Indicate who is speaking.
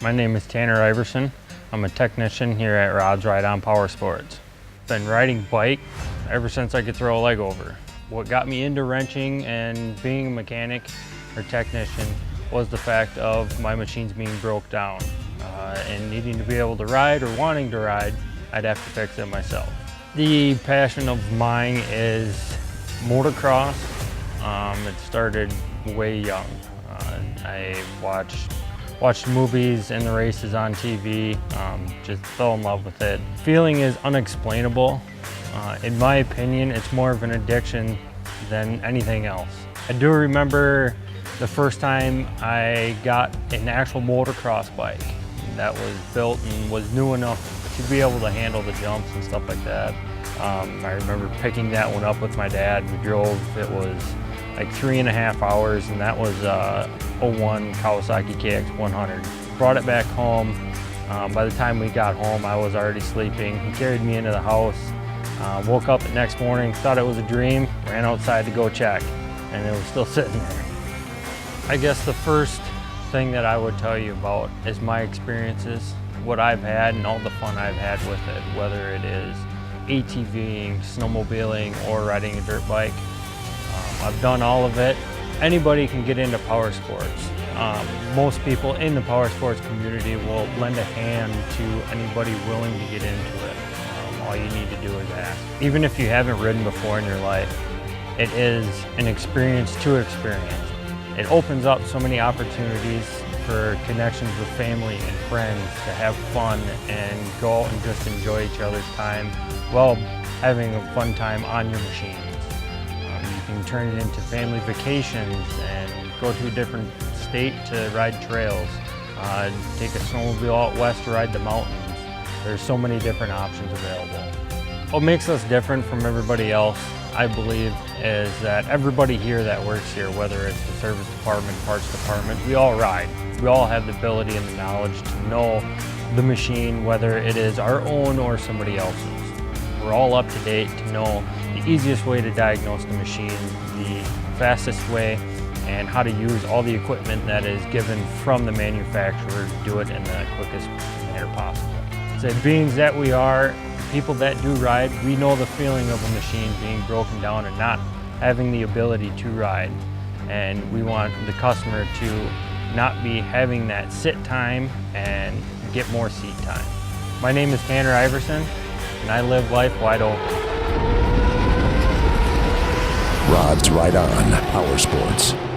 Speaker 1: My name is Tanner Iverson. I'm a technician here at Rods Ride On Powersports. Been riding bike ever since I could throw a leg over. What got me into wrenching and being a mechanic or technician was the fact of my machines being broke down. And needing to be able to ride or wanting to ride, I'd have to fix it myself. The passion of mine is motocross. It started way young. I watched movies and the races on TV, just fell in love with it. Feeling is unexplainable. In my opinion, it's more of an addiction than anything else. I do remember the first time I got an actual motocross bike that was built and was new enough to be able to handle the jumps and stuff like that. I remember picking that one up with my dad. We drove, it was like 3.5 hours, and that was 01 Kawasaki KX100. Brought it back home. By the time we got home, I was already sleeping. He carried me into the house. Woke up the next morning, thought it was a dream, ran outside to go check, and it was still sitting there. I guess the first thing that I would tell you about is my experiences, what I've had and all the fun I've had with it, whether it is ATVing, snowmobiling, or riding a dirt bike. I've done all of it. Anybody can get into power sports. Most people in the power sports community will lend a hand to anybody willing to get into it. All you need to do is ask. Even if you haven't ridden before in your life, it is an experience to experience. It opens up so many opportunities for connections with family and friends to have fun and go out and just enjoy each other's time while having a fun time on your machines. You can turn it into family vacations and go to a different state to ride trails. Take a snowmobile out west to ride the mountains. There's so many different options available. What makes us different from everybody else, I believe, is that everybody here that works here, whether it's the service department, parts department, we all ride. We all have the ability and the knowledge to know the machine, whether it is our own or somebody else's. We're all up to date to know the easiest way to diagnose the machine, the fastest way, and how to use all the equipment that is given from the manufacturer to do it in the quickest manner possible. So being that we are people that do ride, we know the feeling of a machine being broken down and not having the ability to ride. And we want the customer to not be having that sit time and get more seat time. My name is Tanner Iverson, and I live life wide open.
Speaker 2: Rods Ride On Powersports.